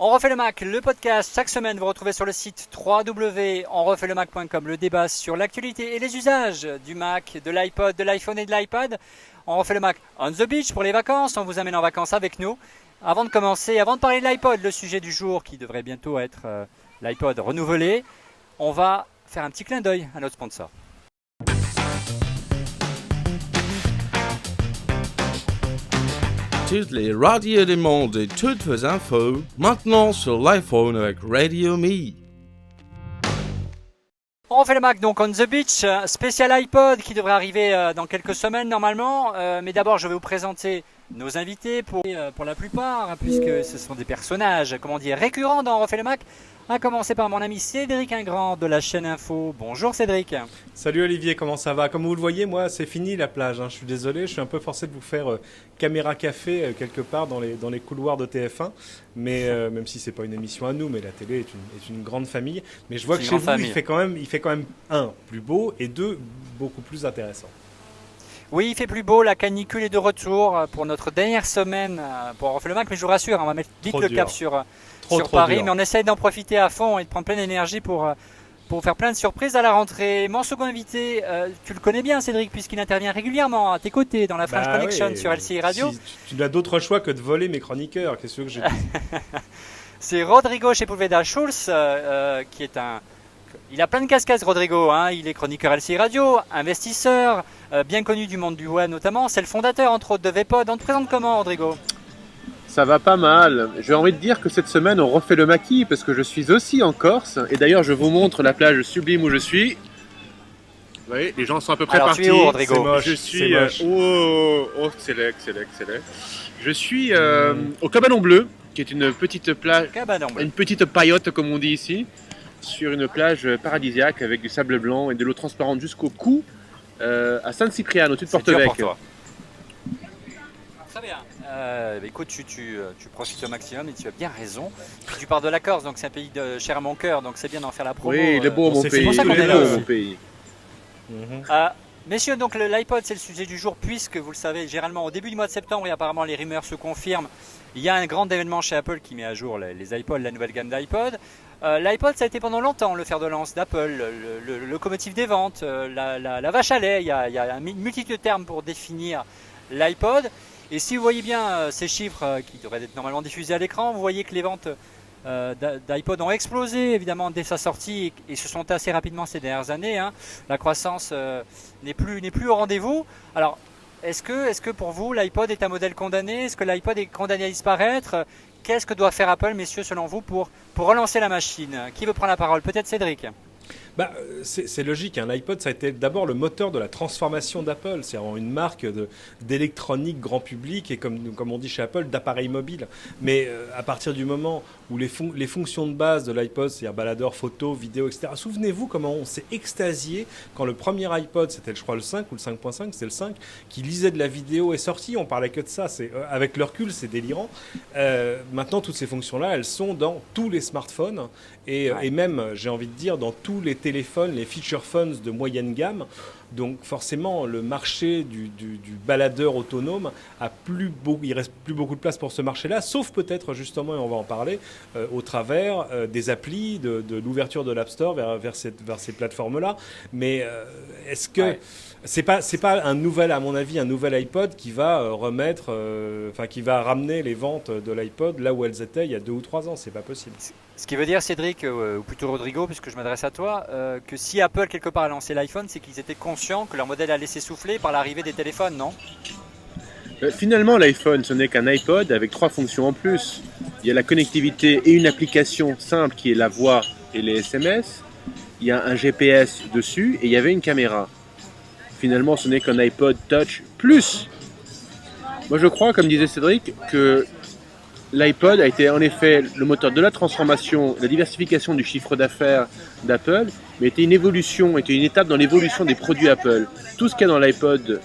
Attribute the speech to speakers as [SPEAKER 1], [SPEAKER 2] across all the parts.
[SPEAKER 1] On refait le Mac, le podcast. Chaque semaine, vous retrouvez sur le site www.onrefaitlemacom le débat sur l'actualité et les usages du Mac, de l'iPod, de l'iPhone et de l'iPad. On refait le Mac on the beach pour les vacances. On vous amène en vacances avec nous. Avant de commencer, avant de parler de l'iPod, le sujet du jour qui devrait bientôt être l'iPod renouvelé, on va faire un petit clin d'œil à notre sponsor.
[SPEAKER 2] Toutes les radios du monde et toutes vos infos, maintenant sur l'iPhone avec Radio Me.
[SPEAKER 1] On refait le Mac donc on the beach, spécial iPod qui devrait arriver dans quelques semaines normalement. Mais d'abord je vais vous présenter nos invités pour la plupart, hein, puisque ce sont des personnages, comment dire, récurrents dans On refait le Mac. À commencer par mon ami Cédric Ingrand de la chaîne Info. Bonjour Cédric.
[SPEAKER 3] Salut Olivier, comment ça va? Comme vous le voyez, moi c'est fini la plage, hein. Je suis désolé, je suis un peu forcé de vous faire caméra café quelque part dans les couloirs de TF1, mais même si c'est pas une émission à nous, mais la télé est une grande famille. Mais je vois que chez vous il fait quand même un, plus beau, et deux, beaucoup plus intéressant.
[SPEAKER 1] Oui, il fait plus beau, la canicule est de retour pour notre dernière semaine pour On refait le Mac, mais je vous rassure, on va mettre vite le cap sur Paris, mais on essaye d'en profiter à fond et de prendre pleine énergie pour faire plein de surprises à la rentrée. Mon second invité, tu le connais bien Cédric, puisqu'il intervient régulièrement à tes côtés dans la French Connection sur LCI Radio.
[SPEAKER 3] Si, tu n'as d'autre choix que de voler mes chroniqueurs, qu'est-ce que je dis?
[SPEAKER 1] C'est Rodrigo Sepulveda Schulz, qui est il a plein de casquettes Rodrigo, hein. Il est chroniqueur LCI Radio, investisseur, bien connu du monde du web notamment. C'est le fondateur entre autres de Vpod. On te présente comment Rodrigo?
[SPEAKER 4] Ça va pas mal. J'ai envie de dire que cette semaine on refait le maquis parce que je suis aussi en Corse. Et d'ailleurs je vous montre la plage sublime où je suis. Vous voyez, les gens sont à peu près partis.
[SPEAKER 1] Tu es où Rodrigo?
[SPEAKER 3] Moche,
[SPEAKER 4] je suis excellent. Je suis au Cabanon Bleu, qui est une petite plage, une petite paillote comme on dit ici, sur une plage paradisiaque avec du sable blanc et de l'eau transparente jusqu'au cou, à San Cipriano, au-dessus de Porto-Vecchio.
[SPEAKER 1] Très bien. Écoute, tu profites au maximum et tu as bien raison. Puis tu pars de la Corse, donc c'est un pays cher à mon cœur, donc c'est bien d'en faire la promo.
[SPEAKER 4] Oui, il est beau mon pays.
[SPEAKER 1] C'est pour ça qu'on est là aussi.
[SPEAKER 4] Mon pays.
[SPEAKER 1] Messieurs, donc l'iPod c'est le sujet du jour, puisque vous le savez, généralement au début du mois de septembre, et apparemment les rumeurs se confirment, il y a un grand événement chez Apple qui met à jour les iPods, la nouvelle gamme d'iPod. L'iPod ça a été pendant longtemps le fer de lance d'Apple, le locomotive des ventes, la vache à lait. Il y a une multitude de termes pour définir l'iPod. Et si vous voyez bien ces chiffres qui devraient être normalement diffusés à l'écran, vous voyez que les ventes d'iPod ont explosé évidemment dès sa sortie et se sont tassées rapidement ces dernières années, hein. La croissance n'est plus au rendez-vous. Alors est-ce que pour vous l'iPod est un modèle condamné? Est-ce que l'iPod est condamné à disparaître? Qu'est-ce que doit faire Apple, messieurs, selon vous, pour relancer la machine? Qui veut prendre la parole? Peut-être Cédric.
[SPEAKER 3] C'est logique, hein. L'iPod ça a été d'abord le moteur de la transformation d'Apple. C'est vraiment une marque d'électronique grand public et comme on dit chez Apple, d'appareils mobiles. Mais à partir du moment où les fonctions de base de l'iPod, c'est-à-dire baladeur, photo, vidéo, etc. Souvenez-vous comment on s'est extasié quand le premier iPod, c'était je crois le 5 ou le 5.5, c'était le 5, qui lisait de la vidéo est sorti. On parlait que de ça. Avec le recul, c'est délirant. Maintenant, toutes ces fonctions-là, elles sont dans tous les smartphones et même, j'ai envie de dire, dans tous les téléphones, les feature phones de moyenne gamme. Donc forcément, le marché du baladeur autonome il reste plus beaucoup de place pour ce marché-là, sauf peut-être justement, et on va en parler, au travers des applis, de l'ouverture de l'App Store vers ces plateformes-là. Mais est-ce que c'est pas à mon avis, un nouvel iPod qui va qui va ramener les ventes de l'iPod là où elles étaient il y a 2 ou 3 ans? C'est pas possible.
[SPEAKER 1] Ce qui veut dire, Cédric, ou plutôt Rodrigo, puisque je m'adresse à toi, que si Apple quelque part a lancé l'iPhone, c'est qu'ils étaient conscients que leur modèle allait s'essouffler par l'arrivée des téléphones, non?
[SPEAKER 4] Finalement, l'iPhone, ce n'est qu'un iPod avec 3 fonctions en plus. Il y a la connectivité et une application simple qui est la voix et les SMS. Il y a un GPS dessus et il y avait une caméra. Finalement, ce n'est qu'un iPod Touch plus. Moi, je crois, comme disait Cédric, que l'iPod a été en effet le moteur de la transformation, de la diversification du chiffre d'affaires d'Apple, mais était une étape dans l'évolution des produits Apple. Tout ce qu'il y a dans l'iPod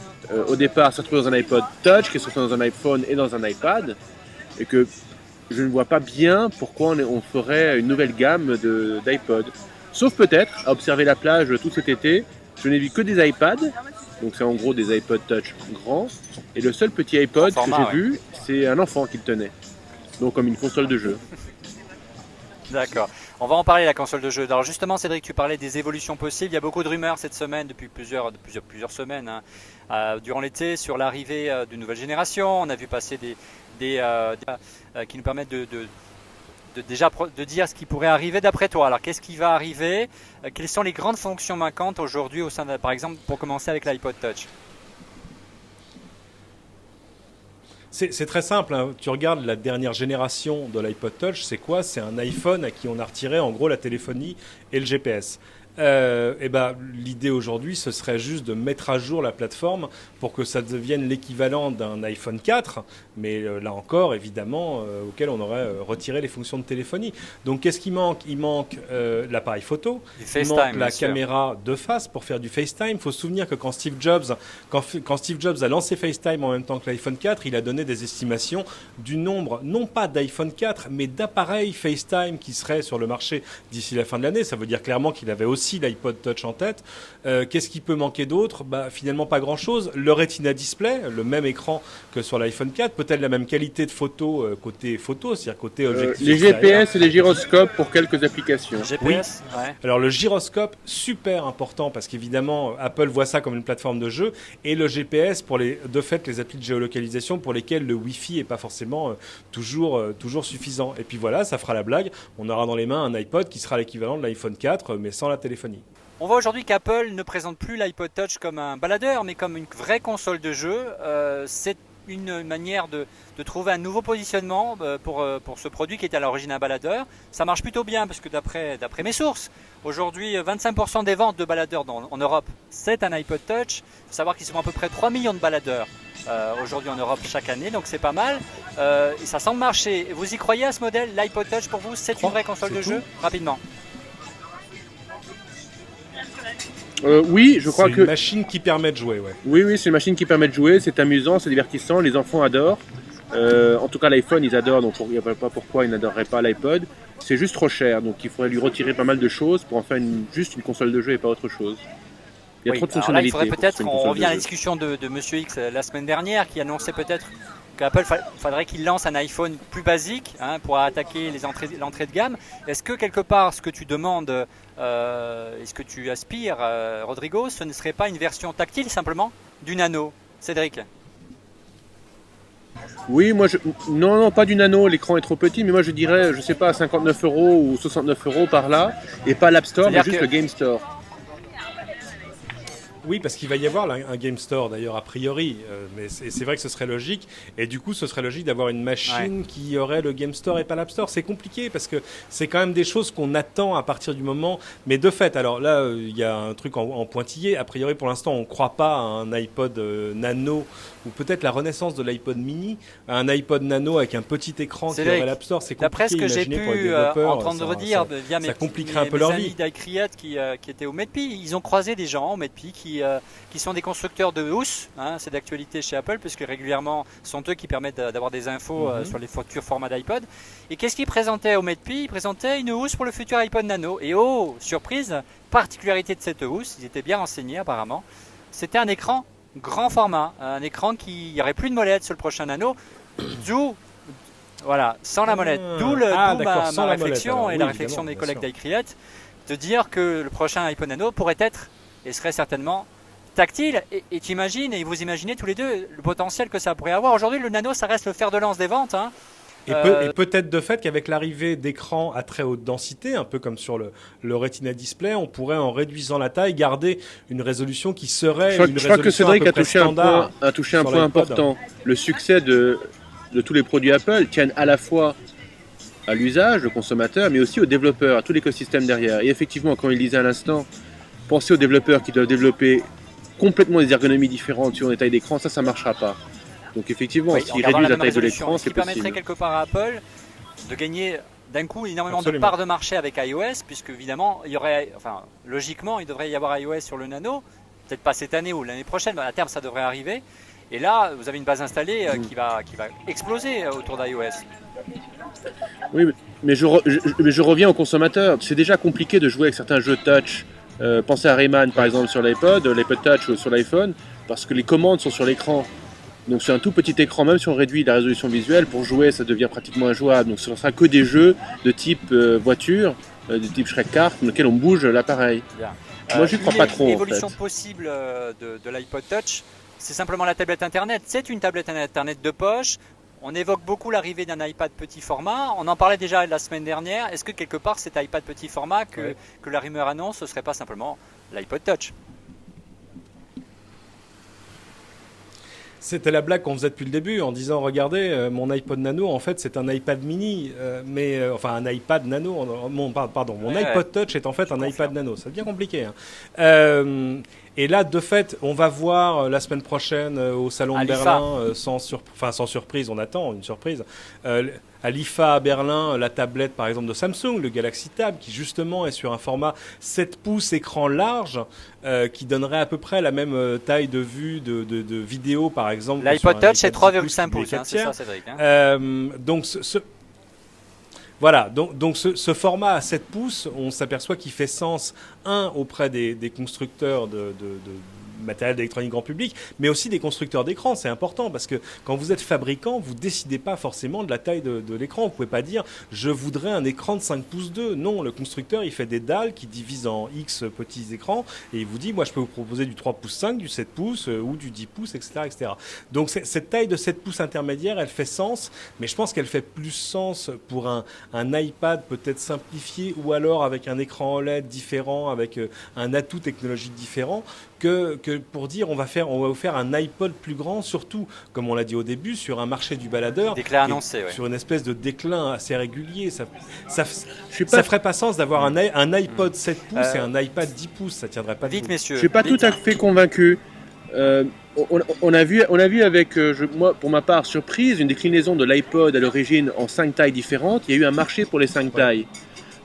[SPEAKER 4] au départ se retrouve dans un iPod Touch, qui se retrouve dans un iPhone et dans un iPad, et que je ne vois pas bien pourquoi on ferait une nouvelle gamme d'iPod. Sauf peut-être, à observer la plage tout cet été, je n'ai vu que des iPads, donc c'est en gros des iPod Touch grands, et le seul petit iPod que j'ai vu, c'est un enfant qui le tenait. Donc comme une console de jeu.
[SPEAKER 1] D'accord. On va en parler, la console de jeu. Alors justement, Cédric, tu parlais des évolutions possibles. Il y a beaucoup de rumeurs cette semaine, depuis plusieurs semaines, hein, durant l'été, sur l'arrivée d'une nouvelle génération. On a vu passer qui nous permettent de dire ce qui pourrait arriver d'après toi. Alors qu'est-ce qui va arriver? Quelles sont les grandes fonctions manquantes aujourd'hui au sein par exemple, pour commencer avec l'iPod Touch?
[SPEAKER 3] C'est très simple, hein. Tu regardes la dernière génération de l'iPod Touch, c'est quoi? C'est un iPhone à qui on a retiré en gros la téléphonie et le GPS. L'idée aujourd'hui, ce serait juste de mettre à jour la plateforme pour que ça devienne l'équivalent d'un iPhone 4, mais là encore, évidemment, auquel on aurait retiré les fonctions de téléphonie. Donc, qu'est-ce qui manque? Il manque l'appareil photo, il manque la caméra de face pour faire du FaceTime. Il faut se souvenir que quand Steve Jobs a lancé FaceTime en même temps que l'iPhone 4, il a donné des estimations du nombre, non pas d'iPhone 4, mais d'appareils FaceTime qui seraient sur le marché d'ici la fin de l'année. Ça veut dire clairement qu'il avait aussi l'iPod Touch en tête. Qu'est-ce qui peut manquer d'autre? Finalement pas grand-chose. Le Retina Display, le même écran que sur l'iPhone 4, peut-être la même qualité de photo côté photo, c'est-à-dire côté objectif.
[SPEAKER 4] Les GPS et les gyroscopes pour quelques applications.
[SPEAKER 1] GPS,
[SPEAKER 3] oui.
[SPEAKER 1] Ouais.
[SPEAKER 3] Alors le gyroscope, super important parce qu'évidemment Apple voit ça comme une plateforme de jeu, et le GPS pour les applis de géolocalisation pour lesquelles le Wi-Fi n'est pas forcément toujours suffisant. Et puis voilà, ça fera la blague. On aura dans les mains un iPod qui sera l'équivalent de l'iPhone 4 mais sans la téléphonie.
[SPEAKER 1] On voit aujourd'hui qu'Apple ne présente plus l'iPod Touch comme un baladeur, mais comme une vraie console de jeu. C'est une manière de trouver un nouveau positionnement pour ce produit qui était à l'origine un baladeur. Ça marche plutôt bien parce que d'après mes sources, aujourd'hui 25% des ventes de baladeurs en Europe, c'est un iPod Touch. Il faut savoir qu'ils sont à peu près 3 millions de baladeurs aujourd'hui en Europe chaque année, donc c'est pas mal. Et ça semble marcher. Vous y croyez à ce modèle? L'iPod Touch pour vous, c'est une vraie console de jeu? Rapidement.
[SPEAKER 4] Oui, je crois que...
[SPEAKER 3] C'est une machine qui permet de jouer, ouais.
[SPEAKER 4] Oui, c'est une machine qui permet de jouer, c'est amusant, c'est divertissant, les enfants adorent. En tout cas, l'iPhone, ils adorent, donc il n'y a pas pourquoi ils n'adoreraient pas l'iPod. C'est juste trop cher, donc il faudrait lui retirer pas mal de choses pour en faire juste une console de jeu et pas autre chose. Il y a trop de fonctionnalités.
[SPEAKER 1] Là, il faudrait peut-être, on revient à la discussion de Monsieur X la semaine dernière, qui annonçait peut-être qu'Apple faudrait qu'il lance un iPhone plus basique pour attaquer l'entrée de gamme. Est-ce que quelque part, ce que tu demandes, est-ce que tu aspires, Rodrigo, ce ne serait pas une version tactile simplement du Nano? Cédric?
[SPEAKER 4] Oui, non, pas du Nano, l'écran est trop petit, mais moi je dirais, je sais pas, 59 € ou 69 € par là, et pas l'App Store, mais juste le Game Store.
[SPEAKER 3] Oui, parce qu'il va y avoir un Game Store d'ailleurs a priori, mais c'est vrai que ce serait logique, et du coup ce serait logique d'avoir une machine qui aurait le Game Store et pas l'App Store. C'est compliqué parce que c'est quand même des choses qu'on attend à partir du moment, mais de fait, alors là il y a un truc en pointillé, a priori pour l'instant on ne croit pas à un iPod Nano, ou peut-être la renaissance de l'iPod mini, un iPod Nano avec un petit écran qui aurait l'App Store. C'est compliqué.
[SPEAKER 1] D'après ce que j'ai pu entendre dire via mes amis d'iCreate qui étaient au MEDPI, ils ont croisé des gens au MEDPI qui sont des constructeurs de housses, c'est d'actualité chez Apple puisque régulièrement sont eux qui permettent d'avoir des infos sur les futurs formats d'iPod. Et qu'est-ce qu'ils présentaient au MEDPI? Ils présentaient une housse pour le futur iPod Nano. Et oh, surprise, particularité de cette housse, ils étaient bien renseignés apparemment, c'était un écran grand format, un écran qui n'y aurait plus de molette sur le prochain Nano, d'où voilà, sans la molette, d'où ma réflexion molette, et la réflexion des collègues d'iCreate, de dire que le prochain iPod Nano pourrait être et serait certainement tactile, et tu imagines, et vous imaginez tous les deux le potentiel que ça pourrait avoir. Aujourd'hui le Nano ça reste le fer de lance des ventes,
[SPEAKER 3] Et peut-être de fait qu'avec l'arrivée d'écrans à très haute densité, un peu comme sur le Retina Display, on pourrait, en réduisant la taille, garder une résolution qui serait
[SPEAKER 4] je crois que Cédric a touché un point important. Le succès de tous les produits Apple tiennent à la fois à l'usage, le consommateur, mais aussi aux développeurs, à tout l'écosystème derrière. Et effectivement, comme il disait à l'instant, penser aux développeurs qui doivent développer complètement des ergonomies différentes sur des tailles d'écran, ça ne marchera pas. Donc effectivement, s'ils réduisent la taille de l'écran, c'est possible.
[SPEAKER 1] Ce qui permettrait quelque part à Apple de gagner d'un coup énormément de parts de marché avec iOS, puisque évidemment, logiquement, il devrait y avoir iOS sur le Nano, peut-être pas cette année ou l'année prochaine, mais à terme ça devrait arriver. Et là, vous avez une base installée qui va exploser autour d'iOS.
[SPEAKER 4] Oui, mais je reviens au consommateur. C'est déjà compliqué de jouer avec certains jeux touch. Pensez à Rayman par exemple sur l'iPod Touch ou sur l'iPhone, parce que les commandes sont sur l'écran. Donc sur un tout petit écran, même si on réduit la résolution visuelle, pour jouer ça devient pratiquement injouable. Donc ce ne sera que des jeux de type voiture, de type Shrek Kart, dans lesquels on bouge l'appareil.
[SPEAKER 1] Bien.
[SPEAKER 4] Moi je crois pas trop en
[SPEAKER 1] L'évolution
[SPEAKER 4] fait.
[SPEAKER 1] possible de l'iPod Touch, c'est simplement la tablette Internet. C'est une tablette Internet de poche. On évoque beaucoup l'arrivée d'un iPad petit format. On en parlait déjà la semaine dernière. Est-ce que quelque part cet iPad petit format que la rumeur annonce, ce ne serait pas simplement l'iPod Touch?
[SPEAKER 3] C'était la blague qu'on faisait depuis le début en disant regardez mon iPod Nano en fait c'est un iPad mini enfin un iPad Nano mon iPod Touch est en fait un iPad Nano, ça devient compliqué hein. Et là de fait on va voir la semaine prochaine au salon de Berlin sans surprise, on attend une surprise à l'IFA à Berlin, la tablette par exemple de Samsung, le Galaxy Tab, qui justement est sur un format 7 pouces écran large, qui donnerait à peu près la même taille de vue de vidéo par exemple.
[SPEAKER 1] L'iPod Touch c'est 3,5 pouces, hein, c'est ça Cédric.
[SPEAKER 3] Donc voilà, donc ce format à 7 pouces, on s'aperçoit qu'il fait sens, auprès des constructeurs de matériel d'électronique grand public, mais aussi des constructeurs d'écran. C'est important parce que quand vous êtes fabricant, vous décidez pas forcément de la taille de l'écran. Vous pouvez pas dire je voudrais un écran de 5 pouces 2. Non, le constructeur il fait des dalles qui divisent en X petits écrans et il vous dit moi je peux vous proposer du 3 pouces 5, du 7 pouces ou du 10 pouces, etc. Donc cette taille de 7 pouces intermédiaire, elle fait sens, mais je pense qu'elle fait plus sens pour un iPad peut-être simplifié ou alors avec un écran OLED différent, avec un atout technologique différent, que pour dire on va vous faire un iPod plus grand, surtout, comme on l'a dit au début, sur un marché du baladeur, sur une espèce de déclin assez régulier. Ça ferait pas sens d'avoir un iPod 7 pouces et un iPad 10 pouces, ça tiendrait pas
[SPEAKER 1] vite, messieurs.
[SPEAKER 4] Je suis pas tout à fait convaincu. On a vu avec, moi, pour ma part, surprise, une déclinaison de l'iPod à l'origine en 5 tailles différentes. Il y a eu un marché pour les 5 tailles.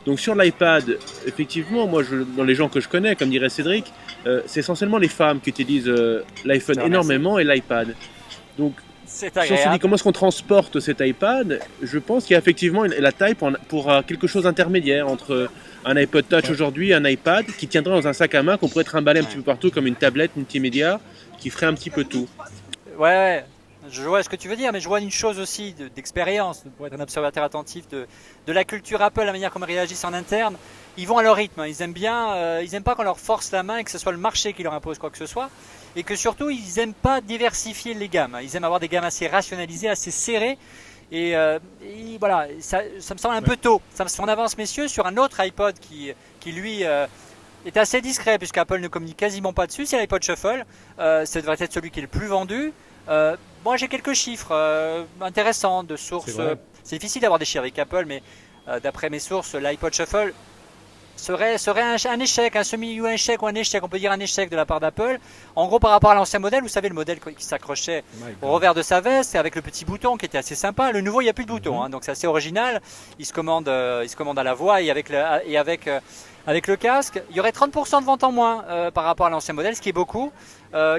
[SPEAKER 4] Donc sur l'iPad, effectivement, moi, dans les gens que je connais, comme dirait Cédric, c'est essentiellement les femmes qui utilisent l'iPhone énormément et l'iPad. Donc, si on se dit comment est-ce qu'on transporte cet iPad, je pense qu'il y a effectivement la taille pour quelque chose d'intermédiaire entre un iPod Touch aujourd'hui et un iPad qui tiendrait dans un sac à main qu'on pourrait trimballer un petit peu partout comme une tablette multimédia qui ferait un petit peu tout.
[SPEAKER 1] Ouais. Je vois ce que tu veux dire, mais je vois une chose aussi d'expérience, pour être un observateur attentif de la culture Apple, la manière comme ils réagissent en interne. Ils vont à leur rythme, ils aiment bien, ils n'aiment pas qu'on leur force la main et que ce soit le marché qui leur impose quoi que ce soit. Et que surtout, ils n'aiment pas diversifier les gammes. Ils aiment avoir des gammes assez rationalisées, assez serrées. Et voilà, ça me semble un peu tôt. On avance, messieurs, sur un autre iPod qui lui... est assez discret puisque Apple ne communique quasiment pas dessus, c'est l'iPod Shuffle. Ça devrait être celui qui est le plus vendu. Moi j'ai quelques chiffres intéressants de sources. C'est difficile d'avoir des chiffres avec Apple, mais d'après mes sources, l'iPod Shuffle serait un échec, un semi-échec ou un échec, on peut dire un échec de la part d'Apple. En gros, par rapport à l'ancien modèle, vous savez, le modèle qui s'accrochait au revers de sa veste et avec le petit bouton qui était assez sympa. Le nouveau, il n'y a plus de bouton, hein, donc c'est assez original. Il se commande à la voix et avec le casque. Il y aurait 30% de ventes en moins par rapport à l'ancien modèle, ce qui est beaucoup.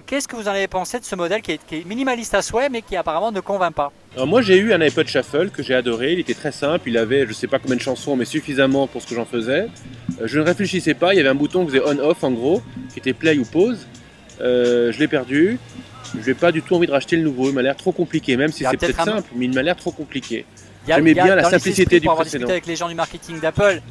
[SPEAKER 1] Qu'est-ce que vous en avez pensé de ce modèle qui est minimaliste à souhait, mais qui apparemment ne convainc pas?
[SPEAKER 4] Alors moi j'ai eu un iPod Shuffle que j'ai adoré, il était très simple, il avait je sais pas combien de chansons mais suffisamment pour ce que j'en faisais. Je ne réfléchissais pas, il y avait un bouton qui faisait on-off en gros, qui était play ou pause. Je l'ai perdu, je n'ai pas du tout envie de racheter le nouveau, il m'a l'air trop compliqué, même si c'est peut-être simple, mais il m'a l'air trop compliqué. J'aimais bien la simplicité du précédent.
[SPEAKER 1] Avec les gens du marketing d'Apple.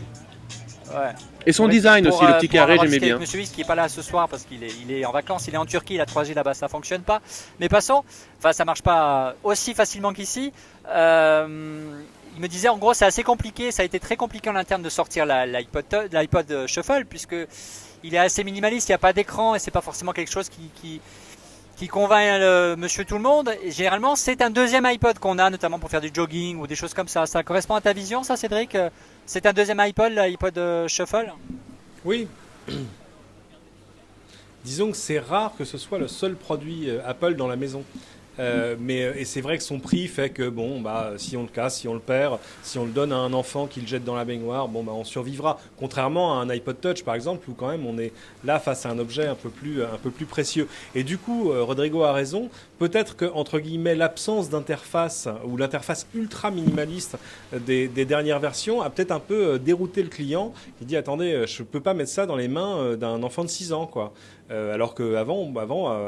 [SPEAKER 1] Ouais.
[SPEAKER 4] Et son design aussi, le petit carré, j'aimais bien.
[SPEAKER 1] Monsieur Wiss qui n'est pas là ce soir parce qu'il est en vacances, il est en Turquie, la 3G là-bas ça fonctionne pas. Mais passons, ça marche pas aussi facilement qu'ici. Il me disait en gros c'est assez compliqué, ça a été très compliqué en interne de sortir l'iPod Shuffle puisque il est assez minimaliste, il n'y a pas d'écran et c'est pas forcément quelque chose qui convainc monsieur tout le monde. Et généralement c'est un deuxième iPod qu'on a notamment pour faire du jogging ou des choses comme ça. Ça correspond à ta vision ça Cédric? C'est un deuxième iPod, l'iPod Shuffle?
[SPEAKER 3] Oui. Disons que c'est rare que ce soit le seul produit Apple dans la maison. Et c'est vrai que son prix fait que si on le casse, si on le perd, si on le donne à un enfant qui le jette dans la baignoire, on survivra. Contrairement à un iPod Touch par exemple, où quand même on est là face à un objet un peu plus précieux. Et du coup, Rodrigo a raison. Peut-être que entre guillemets l'absence d'interface ou l'interface ultra minimaliste des dernières versions a peut-être un peu dérouté le client. Il dit attendez, je peux pas mettre ça dans les mains d'un enfant de 6 ans quoi. alors qu'avant,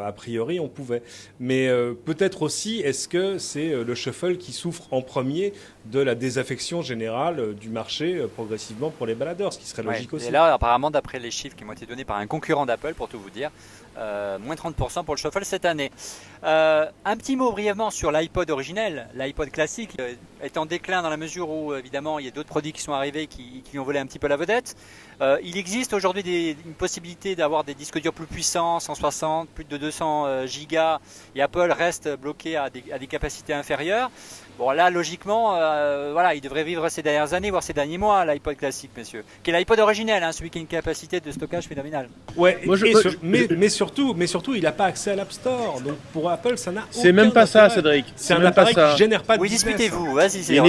[SPEAKER 3] a priori, on pouvait. Mais peut-être aussi, est-ce que c'est le shuffle qui souffre en premier de la désaffection générale du marché progressivement pour les baladeurs, ce qui serait logique aussi.
[SPEAKER 1] Et là, apparemment, d'après les chiffres qui m'ont été donnés par un concurrent d'Apple, pour tout vous dire, moins 30% pour le shuffle cette année. Un petit mot brièvement sur l'iPod originel. L'iPod classique est en déclin dans la mesure où, évidemment, il y a d'autres produits qui sont arrivés qui lui ont volé un petit peu la vedette. Il existe aujourd'hui une possibilité d'avoir des disques durs plus puissants, 160, plus de 200 gigas, et Apple reste bloqué à des capacités inférieures. Bon, là, logiquement, voilà, il devrait vivre ces dernières années, voire ces derniers mois, l'iPod classique, messieurs. Qui est l'iPod originel, hein, celui qui a une capacité de stockage phénoménale.
[SPEAKER 3] Ouais, mais surtout, il n'a pas accès à l'App Store. Donc pour Apple, ça n'a aucun
[SPEAKER 4] C'est même pas
[SPEAKER 3] intérêt.
[SPEAKER 4] ça, Cédric.
[SPEAKER 3] C'est un appareil qui génère pas de
[SPEAKER 1] Oui,
[SPEAKER 3] business.
[SPEAKER 1] disputez-vous, vas-y,
[SPEAKER 4] Il y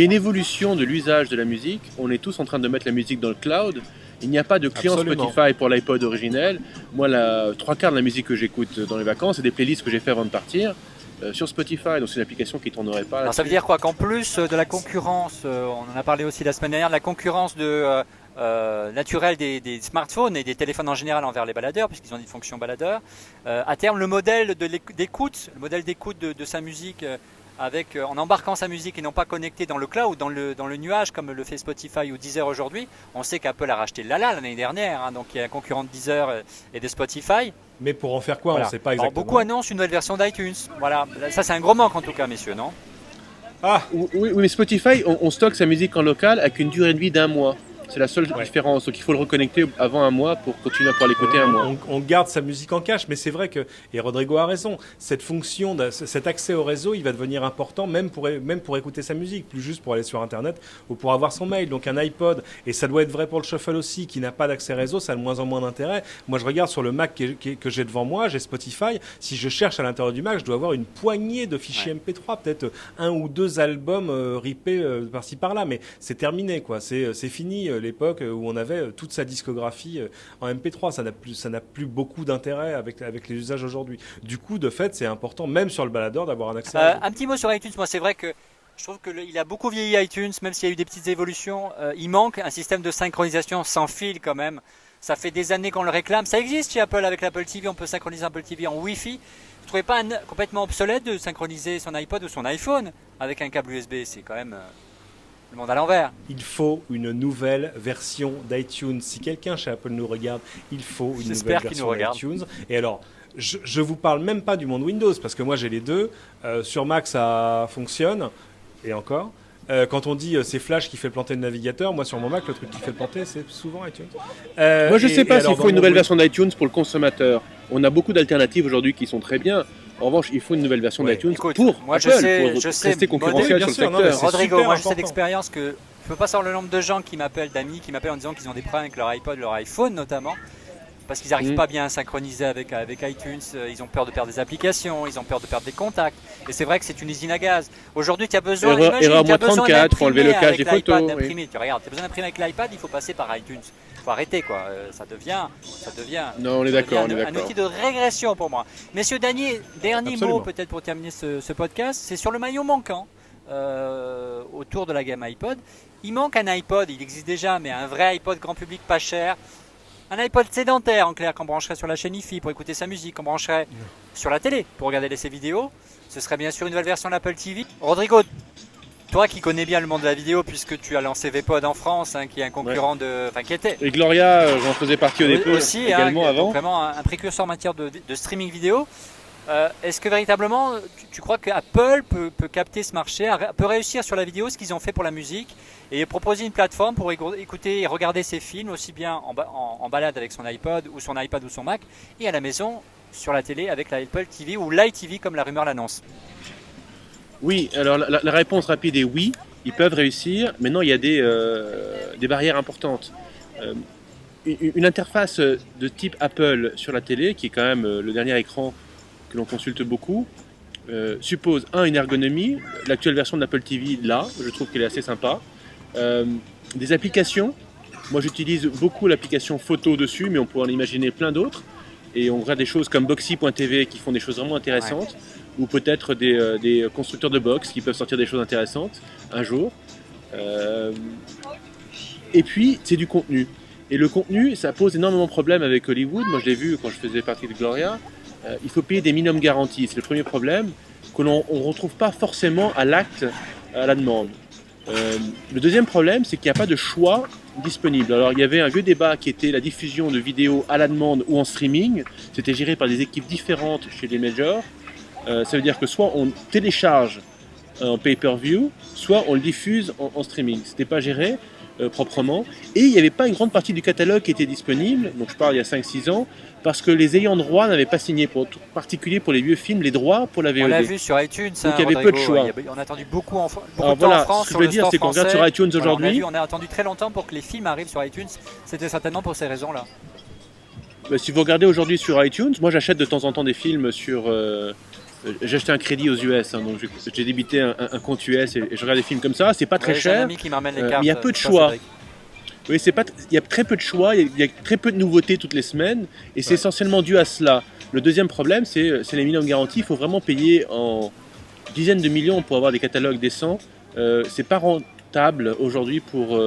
[SPEAKER 4] a une évolution de l'usage de la musique. On est tous en train de mettre la musique dans le cloud. Il n'y a pas de client
[SPEAKER 3] Absolument.
[SPEAKER 4] Spotify pour l'iPod originel. Moi, trois quarts de la musique que j'écoute dans les vacances, c'est des playlists que j'ai fait avant de partir sur Spotify. Donc c'est une application qui ne tournerait pas.
[SPEAKER 1] Alors ça veut dire quoi? Qu'en plus de la concurrence, on en a parlé aussi la semaine dernière, de la concurrence naturelle des smartphones et des téléphones en général envers les baladeurs, puisqu'ils ont une fonction baladeur, à terme le modèle d'écoute, de sa musique, en embarquant sa musique et non pas connecté dans le cloud, dans le nuage comme le fait Spotify ou Deezer aujourd'hui. On sait qu'Apple a racheté Lala l'année dernière, hein, donc il y a un concurrent de Deezer et de Spotify.
[SPEAKER 3] Mais pour en faire quoi,
[SPEAKER 1] Voilà.
[SPEAKER 3] on ne sait pas
[SPEAKER 1] Alors,
[SPEAKER 3] exactement.
[SPEAKER 1] beaucoup annoncent une nouvelle version d'iTunes. Voilà, ça c'est un gros manque en tout cas, messieurs, non?
[SPEAKER 3] Ah,
[SPEAKER 4] Oui, mais Spotify, on stocke sa musique en local avec une durée de vie d'1 mois. C'est la seule différence. Donc il faut le reconnecter avant 1 mois pour continuer à pouvoir l'écouter 1 mois.
[SPEAKER 3] on garde sa musique en cache, mais c'est vrai que, et Rodrigo a raison, cette fonction, cet accès au réseau, il va devenir important même pour écouter sa musique, plus juste pour aller sur Internet ou pour avoir son mail. Donc un iPod, et ça doit être vrai pour le Shuffle aussi, qui n'a pas d'accès réseau, ça a de moins en moins d'intérêt. Moi je regarde sur le Mac que j'ai devant moi, j'ai Spotify, si je cherche à l'intérieur du Mac, je dois avoir une poignée de fichiers MP3, peut-être 1 ou 2 albums ripés par-ci par-là, mais c'est terminé, quoi. C'est fini l'époque où on avait toute sa discographie en MP3. Ça n'a plus beaucoup d'intérêt avec les usages aujourd'hui. Du coup, de fait, c'est important, même sur le baladeur, d'avoir un accès à
[SPEAKER 1] Un petit mot sur iTunes. Moi, c'est vrai que je trouve qu'il a beaucoup vieilli iTunes, même s'il y a eu des petites évolutions. Il manque un système de synchronisation sans fil quand même. Ça fait des années qu'on le réclame. Ça existe chez Apple avec l'Apple TV. On peut synchroniser Apple TV en Wi-Fi. Vous ne trouvez pas complètement obsolète de synchroniser son iPod ou son iPhone avec un câble USB? C'est quand même le monde à l'envers.
[SPEAKER 3] Il faut une nouvelle version d'iTunes. Si quelqu'un chez Apple nous regarde, il faut une nouvelle version d'iTunes. Et alors, je vous parle même pas du monde Windows, parce que moi j'ai les deux. Sur Mac, ça fonctionne, et encore. Quand on dit c'est Flash qui fait planter le navigateur, moi sur mon Mac, le truc qui fait planter, c'est souvent iTunes.
[SPEAKER 4] Moi, je ne sais pas s'il faut une nouvelle version d'iTunes pour le consommateur. On a beaucoup d'alternatives aujourd'hui qui sont très bien. En revanche, il faut une nouvelle version d'iTunes
[SPEAKER 1] Écoute,
[SPEAKER 4] pour
[SPEAKER 1] moi,
[SPEAKER 4] Apple,
[SPEAKER 1] je sais,
[SPEAKER 4] rester concurrentiel
[SPEAKER 3] bien
[SPEAKER 4] sur
[SPEAKER 3] sûr,
[SPEAKER 4] le
[SPEAKER 3] non, mais
[SPEAKER 4] secteur.
[SPEAKER 3] c'est
[SPEAKER 1] Rodrigo,
[SPEAKER 3] super
[SPEAKER 1] moi je sais
[SPEAKER 3] important.
[SPEAKER 1] d'expérience que je peux pas savoir le nombre de gens qui m'appellent, d'amis qui m'appellent en disant qu'ils ont des problèmes avec leur iPod, leur iPhone notamment, parce qu'ils n'arrivent pas bien à synchroniser avec iTunes, ils ont peur de perdre des applications, ils ont peur de perdre des contacts, et c'est vrai que c'est une usine à gaz. Aujourd'hui, tu as besoin,
[SPEAKER 4] Erreur moins 34 pour enlever le cache des photos.
[SPEAKER 1] d'imprimer. Tu regardes, tu as besoin d'imprimer avec l'iPad, il faut passer par iTunes. Il faut arrêter quoi, ça devient.
[SPEAKER 4] Non, on est d'accord,
[SPEAKER 1] Un outil de régression pour moi. Messieurs, dernier
[SPEAKER 3] Absolument.
[SPEAKER 1] mot peut-être pour terminer ce podcast, c'est sur le maillon manquant autour de la gamme iPod. Il manque un iPod, il existe déjà, mais un vrai iPod grand public pas cher. Un iPod sédentaire en clair qu'on brancherait sur la chaîne Hi-Fi pour écouter sa musique, qu'on brancherait sur la télé pour regarder ses vidéos. Ce serait bien sûr une nouvelle version de l'Apple TV. Rodrigo, toi qui connais bien le monde de la vidéo puisque tu as lancé VPod en France, hein, qui est un concurrent qui était
[SPEAKER 4] Et Gloria, j'en faisais partie au début
[SPEAKER 1] aussi,
[SPEAKER 4] également avant.
[SPEAKER 1] vraiment un précurseur en matière de streaming vidéo. Est-ce que véritablement tu crois que Apple peut capter ce marché, peut réussir sur la vidéo ce qu'ils ont fait pour la musique et proposer une plateforme pour écouter et regarder ses films aussi bien en balade avec son iPod ou son iPad ou son Mac et à la maison sur la télé avec la Apple TV ou l'iTV comme la rumeur l'annonce?
[SPEAKER 4] Oui, alors la réponse rapide est oui, ils peuvent réussir. Maintenant, il y a des barrières importantes. Une interface de type Apple sur la télé, qui est quand même le dernier écran que l'on consulte beaucoup, suppose une ergonomie. L'actuelle version de l'Apple TV, là, je trouve qu'elle est assez sympa. Des applications. Moi, j'utilise beaucoup l'application photo dessus, mais on pourrait en imaginer plein d'autres. Et on regarde des choses comme Boxy.tv qui font des choses vraiment intéressantes, ou peut-être des constructeurs de box qui peuvent sortir des choses intéressantes un jour. Et puis, c'est du contenu. Et le contenu, ça pose énormément de problèmes avec Hollywood. Moi, je l'ai vu quand je faisais partie de Gloria. Il faut payer des minimum garanties. C'est le premier problème que l'on ne retrouve pas forcément à l'acte, à la demande. Le deuxième problème, c'est qu'il n'y a pas de choix disponible. Alors, il y avait un vieux débat qui était la diffusion de vidéos à la demande ou en streaming. C'était géré par des équipes différentes chez les majors. Ça veut dire que soit on télécharge en pay-per-view, soit on le diffuse en streaming. Ce n'était pas géré proprement. Et il n'y avait pas une grande partie du catalogue qui était disponible, donc je parle il y a 5-6 ans, parce que les ayants droit n'avaient pas signé, en particulier pour les vieux films, les droits pour la VOD.
[SPEAKER 1] On l'a vu sur iTunes,
[SPEAKER 4] donc il y avait peu de choix.
[SPEAKER 1] On a attendu beaucoup en
[SPEAKER 4] France. Ce que je veux dire, c'est qu'on regarde sur iTunes aujourd'hui.
[SPEAKER 1] On a attendu très longtemps pour que les films arrivent sur iTunes. C'était certainement pour ces raisons-là.
[SPEAKER 4] Si vous regardez aujourd'hui sur iTunes, moi j'achète de temps en temps des films sur... j'ai acheté un crédit aux US, donc j'ai débité un compte US et je regarde des films comme ça. C'est pas très cher,
[SPEAKER 1] un ami qui m'amène les cartes,
[SPEAKER 4] mais il y a peu de choix. Oui, il y a très peu de choix, il y a très peu de nouveautés toutes les semaines, et c'est essentiellement dû à cela. Le deuxième problème, c'est les minimum garanties. Il faut vraiment payer en dizaines de millions pour avoir des catalogues décents. C'est pas rentable aujourd'hui pour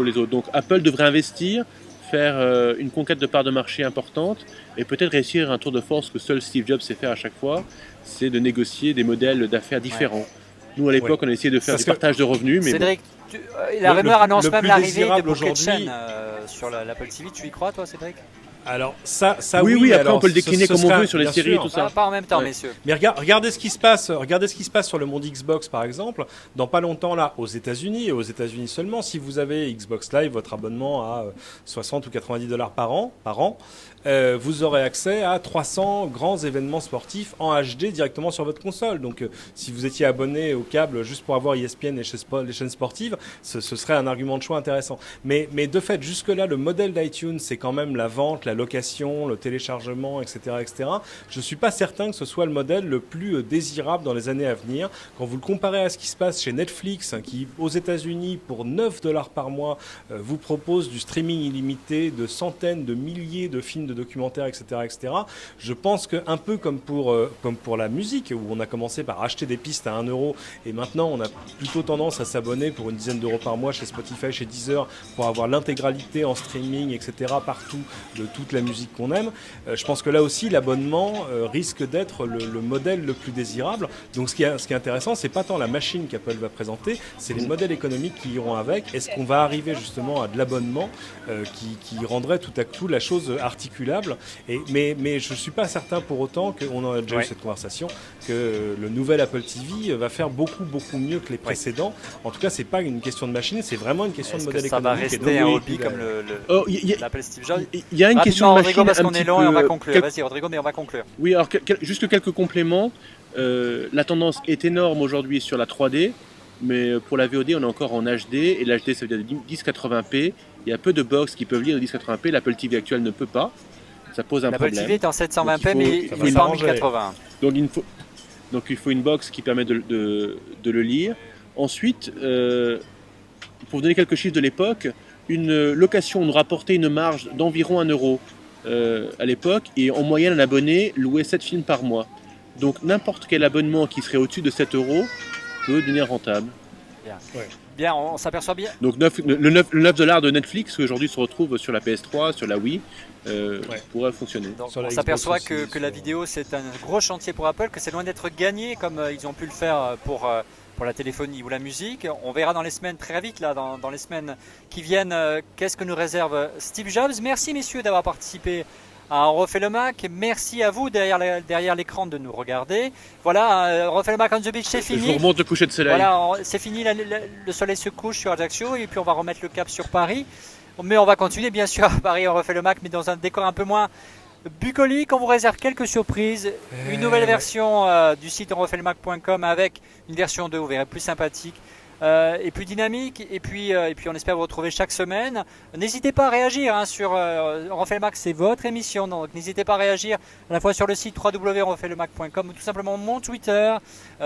[SPEAKER 4] les autres. Donc Apple devrait investir, faire une conquête de parts de marché importante, et peut-être réussir un tour de force que seul Steve Jobs sait faire à chaque fois, c'est de négocier des modèles d'affaires différents. Nous, à l'époque, on a essayé de faire du partage de revenus, mais
[SPEAKER 1] Cédric, la rumeur annonce même l'arrivée de Pocket Chain sur l'Apple TV. Tu y crois, toi, Cédric?
[SPEAKER 3] Alors ça
[SPEAKER 4] oui, après
[SPEAKER 3] alors,
[SPEAKER 4] on peut le décliner comme on veut sur les séries et tout ça.
[SPEAKER 1] Pas en même temps, messieurs.
[SPEAKER 3] Mais regardez ce qui se passe. Regardez ce qui se passe sur le monde Xbox, par exemple. Dans pas longtemps, là, aux États-Unis et aux États-Unis seulement, si vous avez Xbox Live, votre abonnement à 60 ou 90 $ par an, vous aurez accès à 300 grands événements sportifs en HD directement sur votre console. Donc, si vous étiez abonné au câble juste pour avoir ESPN et les chaînes sportives, ce serait un argument de choix intéressant. Mais de fait, jusque-là, le modèle d'iTunes, c'est quand même la vente, la location, le téléchargement, etc., etc. Je ne suis pas certain que ce soit le modèle le plus désirable dans les années à venir. Quand vous le comparez à ce qui se passe chez Netflix, qui, aux États-Unis, pour 9 $ par mois, vous propose du streaming illimité de centaines de milliers de films, de documentaires, etc., etc. Je pense qu'un peu comme pour la musique, où on a commencé par acheter des pistes à 1 € et maintenant on a plutôt tendance à s'abonner pour une dizaine d'euros par mois chez Spotify, chez Deezer, pour avoir l'intégralité en streaming, etc., partout, de toute la musique qu'on aime. Je pense que là aussi l'abonnement risque d'être le modèle le plus désirable. Donc ce qui est intéressant, c'est pas tant la machine qu'Apple va présenter, c'est les modèles économiques qui iront avec. Est-ce qu'on va arriver justement à de l'abonnement qui rendrait tout à coup la chose articulable? Mais je suis pas certain pour autant qu'on en a déjà eu cette conversation, que le nouvel Apple TV va faire beaucoup mieux que les précédents. En tout cas, c'est pas une question de machine, c'est vraiment une question de modèle économique.
[SPEAKER 1] Ça va rester un hobby comme l'Apple Steve Jobs?
[SPEAKER 4] Il y a une question de machine,
[SPEAKER 1] Rodrigo, parce qu'on est long et on va conclure. Vas-y, Rodrigo, mais on va conclure.
[SPEAKER 4] Oui, alors juste quelques compléments. La tendance est énorme aujourd'hui sur la 3D, mais pour la VOD, on est encore en HD, et l'HD, ça veut dire 1080p. Il y a peu de box qui peuvent lire le 1080p, l'Apple TV actuel ne peut pas. Ça pose un problème.
[SPEAKER 1] L'Apple TV est en 720p, mais il n'est pas en 1080.
[SPEAKER 4] Donc il faut une box qui permet de le lire. Ensuite, pour vous donner quelques chiffres de l'époque, une location nous rapportait une marge d'environ 1 € à l'époque, et en moyenne, un abonné louait 7 films par mois. Donc n'importe quel abonnement qui serait au-dessus de 7 € peut devenir rentable.
[SPEAKER 1] Bien, on s'aperçoit bien.
[SPEAKER 4] Donc le 9 $ de Netflix, qui aujourd'hui se retrouve sur la PS3, sur la Wii, pourrait fonctionner.
[SPEAKER 1] Donc, on s'aperçoit que la vidéo, c'est un gros chantier pour Apple, que c'est loin d'être gagné comme ils ont pu le faire pour la téléphonie ou la musique. On verra dans les semaines, très vite, là, dans les semaines qui viennent, qu'est-ce que nous réserve Steve Jobs. Merci messieurs d'avoir participé à On refait le Mac. Merci à vous derrière l'écran de nous regarder. Voilà, On refait le Mac on the beach, c'est fini.
[SPEAKER 4] Je vous remonte le coucher de soleil.
[SPEAKER 1] Voilà, c'est fini, le soleil se couche sur Ajaccio et puis on va remettre le cap sur Paris. Mais on va continuer bien sûr à Paris, On refait le Mac, mais dans un décor un peu moins bucolique. On vous réserve quelques surprises. Une nouvelle version du site onrefaitleMac.com avec une version 2, vous verrez, plus sympathique. Et plus dynamique, et puis on espère vous retrouver chaque semaine. N'hésitez pas à réagir sur On refait le Mac, c'est votre émission, donc n'hésitez pas à réagir à la fois sur le site www.onrefaitleMac.com ou tout simplement mon Twitter,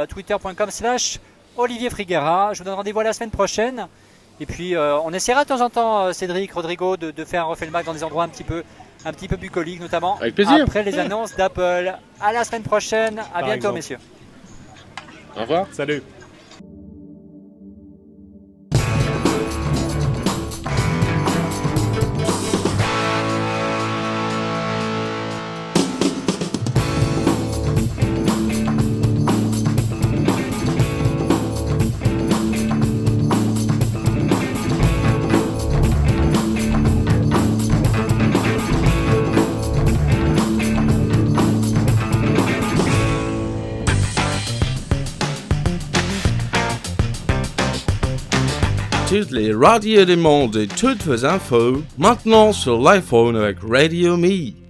[SPEAKER 1] twitter.com/Olivier Friguera. Je vous donne rendez-vous la semaine prochaine, et puis on essaiera de temps en temps, Cédric, Rodrigo, de faire un refait le Mac dans des endroits un petit peu bucoliques, notamment après les annonces d'Apple. À la semaine prochaine, à bientôt messieurs.
[SPEAKER 4] Au revoir.
[SPEAKER 3] Salut.
[SPEAKER 2] toutes les radios du monde et toutes vos infos maintenant sur l'iPhone avec Radio Me.